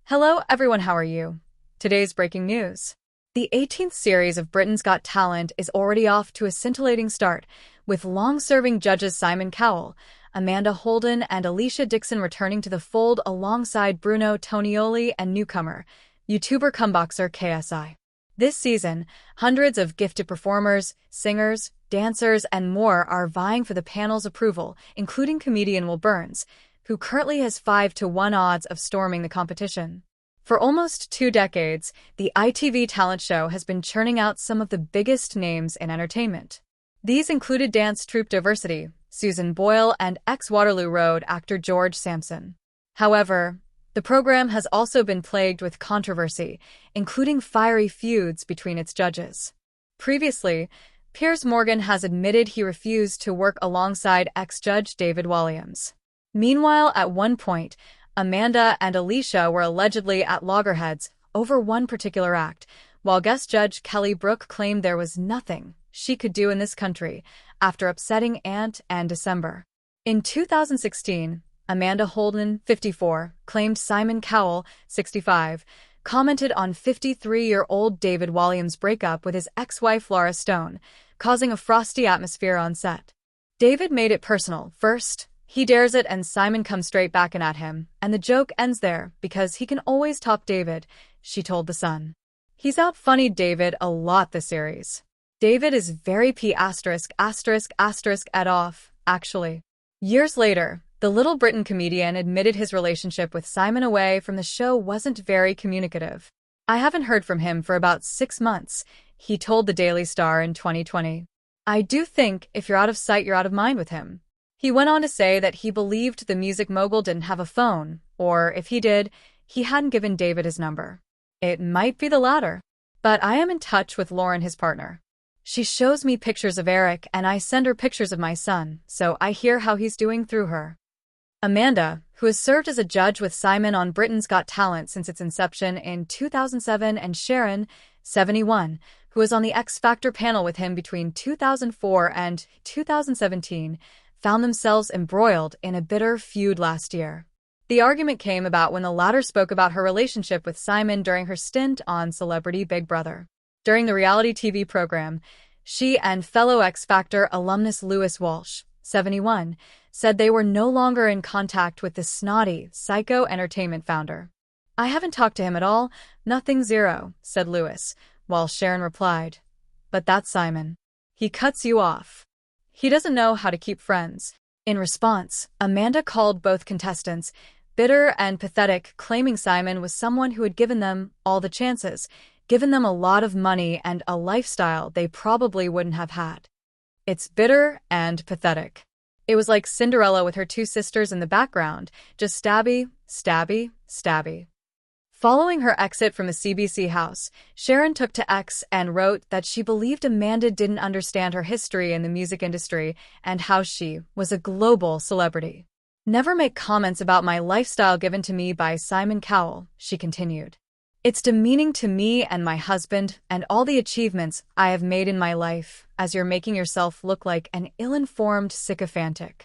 Hello everyone, how are you? Today's breaking news. The 18th series of Britain's Got Talent is already off to a scintillating start, with long-serving judges Simon Cowell, Amanda Holden, and Alesha Dixon returning to the fold alongside Bruno Tonioli and newcomer, YouTuber Cumboxer KSI. This season, hundreds of gifted performers, singers, dancers, and more are vying for the panel's approval, including comedian Will Burns, who currently has 5-to-1 odds of storming the competition. For almost 2 decades, the ITV talent show has been churning out some of the biggest names in entertainment. These included dance troupe Diversity, Susan Boyle, and ex-Waterloo Road actor George Sampson. However, the program has also been plagued with controversy, including fiery feuds between its judges. Previously, Piers Morgan has admitted he refused to work alongside ex-judge David Walliams. Meanwhile, at one point, Amanda and Alesha were allegedly at loggerheads over one particular act, while guest judge Kelly Brook claimed there was nothing she could do in this country after upsetting Ant and December. In 2016, Amanda Holden, 54, claimed Simon Cowell, 65, commented on 53-year-old David Walliams' breakup with his ex-wife Laura Stone, causing a frosty atmosphere on set. David made it personal. First, he dares it and Simon comes straight back at him, and the joke ends there because he can always top David, she told The Sun. He's out-funnied David a lot this series. David is very ***** off, actually. Years later, the Little Britain comedian admitted his relationship with Simon away from the show wasn't very communicative. I haven't heard from him for about 6 months, he told the Daily Star in 2020. I do think if you're out of sight, you're out of mind with him. He went on to say that he believed the music mogul didn't have a phone, or if he did, he hadn't given David his number. It might be the latter. But I am in touch with Lauren, his partner. She shows me pictures of Eric and I send her pictures of my son, so I hear how he's doing through her. Amanda, who has served as a judge with Simon on Britain's Got Talent since its inception in 2007, and Sharon, 71, who was on the X Factor panel with him between 2004 and 2017, found themselves embroiled in a bitter feud last year. The argument came about when the latter spoke about her relationship with Simon during her stint on Celebrity Big Brother. During the reality TV program, she and fellow X Factor alumnus Lewis Walsh, 71, said they were no longer in contact with the snotty, psycho entertainment founder. I haven't talked to him at all, nothing, zero, said Lewis, while Sharon replied, but that's Simon. He cuts you off. He doesn't know how to keep friends. In response, Amanda called both contestants bitter and pathetic, claiming Simon was someone who had given them all the chances, given them a lot of money and a lifestyle they probably wouldn't have had. It's bitter and pathetic. It was like Cinderella with her 2 sisters in the background, just stabby, stabby, stabby. Following her exit from the CBC house, Sharon took to X and wrote that she believed Amanda didn't understand her history in the music industry and how she was a global celebrity. Never make comments about my lifestyle given to me by Simon Cowell, she continued. It's demeaning to me and my husband and all the achievements I have made in my life, as you're making yourself look like an ill-informed sycophantic.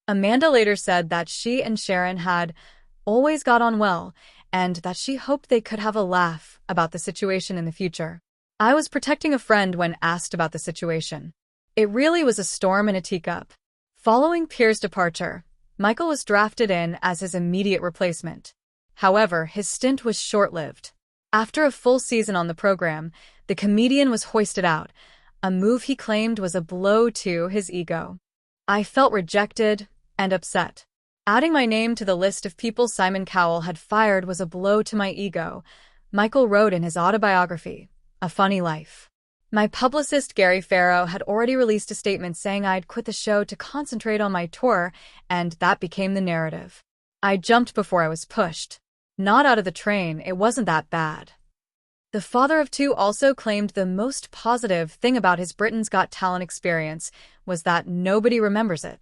Amanda later said that she and Sharon had always got on well, and that she hoped they could have a laugh about the situation in the future. I was protecting a friend when asked about the situation. It really was a storm in a teacup. Following Piers' departure, Michael was drafted in as his immediate replacement. However, his stint was short-lived. After a full season on the program, the comedian was hoisted out, a move he claimed was a blow to his ego. I felt rejected and upset. Adding my name to the list of people Simon Cowell had fired was a blow to my ego, Michael wrote in his autobiography, A Funny Life. My publicist Gary Farrow had already released a statement saying I'd quit the show to concentrate on my tour, and that became the narrative. I jumped before I was pushed. Not out of the train, it wasn't that bad. The father of 2 also claimed the most positive thing about his Britain's Got Talent experience was that nobody remembers it.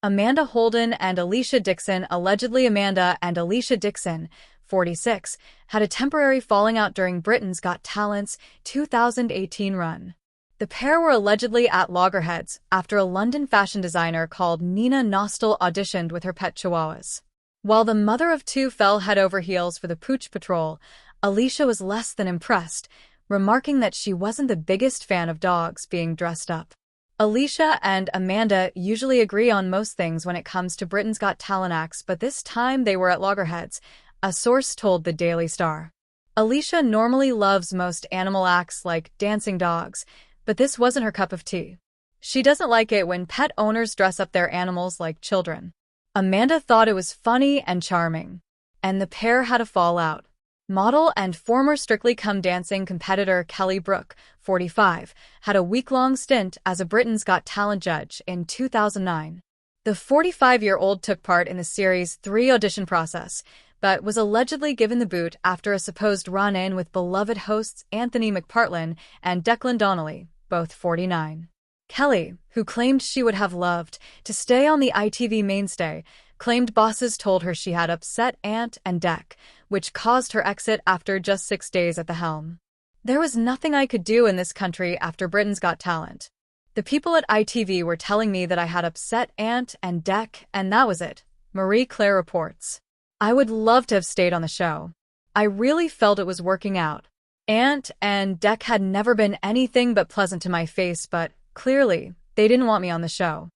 Amanda Holden and Alesha Dixon. Allegedly, Amanda and Alesha Dixon, 46, had a temporary falling out during Britain's Got Talent's 2018 run. The pair were allegedly at loggerheads after a London fashion designer called Nina Nostell auditioned with her pet chihuahuas. While the mother of two fell head over heels for the Pooch Patrol, Alesha was less than impressed, remarking that she wasn't the biggest fan of dogs being dressed up. Alesha and Amanda usually agree on most things when it comes to Britain's Got Talent acts, but this time they were at loggerheads, a source told the Daily Star. Alesha normally loves most animal acts like dancing dogs, but this wasn't her cup of tea. She doesn't like it when pet owners dress up their animals like children. Amanda thought it was funny and charming, and the pair had a fallout. Model and former Strictly Come Dancing competitor Kelly Brook, 45, had a week-long stint as a Britain's Got Talent judge in 2009. The 45-year-old took part in the series' 3 audition process, but was allegedly given the boot after a supposed run-in with beloved hosts Anthony McPartlin and Declan Donnelly, both 49. Kelly, who claimed she would have loved to stay on the ITV mainstay, claimed bosses told her she had upset Ant and Dec, which caused her exit after just 6 days at the helm. There was nothing I could do in this country after Britain's Got Talent. The people at ITV were telling me that I had upset Ant and Dec, and that was it, Marie Claire reports. I would love to have stayed on the show. I really felt it was working out. Ant and Dec had never been anything but pleasant to my face, but clearly, they didn't want me on the show.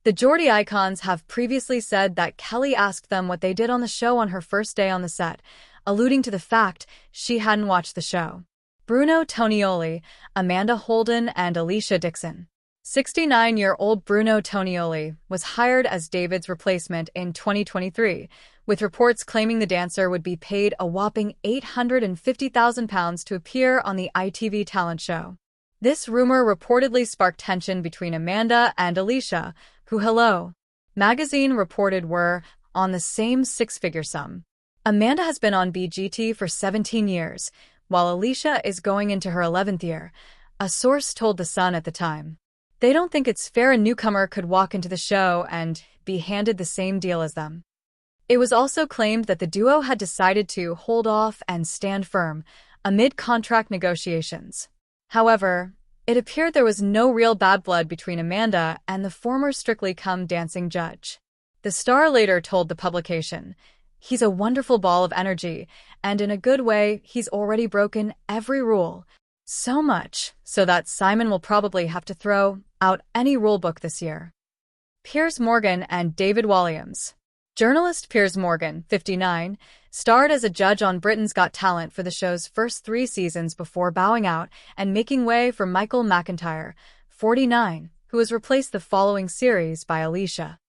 The Geordie icons have previously said that Kelly asked them what they did on the show on her first day on the set, alluding to the fact she hadn't watched the show. Bruno Tonioli, Amanda Holden, and Alesha Dixon. 69-year-old Bruno Tonioli was hired as David's replacement in 2023, with reports claiming the dancer would be paid a whopping £850,000 to appear on the ITV talent show. This rumor reportedly sparked tension between Amanda and Alesha, who Hello! Magazine reported were on the same six-figure sum. Amanda has been on BGT for 17 years, while Alesha is going into her 11th year, a source told The Sun at the time. They don't think it's fair a newcomer could walk into the show and be handed the same deal as them. It was also claimed that the duo had decided to hold off and stand firm amid contract negotiations. However, it appeared there was no real bad blood between Amanda and the former Strictly Come Dancing judge. The Star later told the publication, "He's a wonderful ball of energy, and in a good way, he's already broken every rule. So much so that Simon will probably have to throw out any rulebook this year." Piers Morgan and David Walliams. Journalist Piers Morgan, 59, starred as a judge on Britain's Got Talent for the show's first 3 seasons before bowing out and making way for Michael McIntyre, 49, who was replaced the following series by Alesha.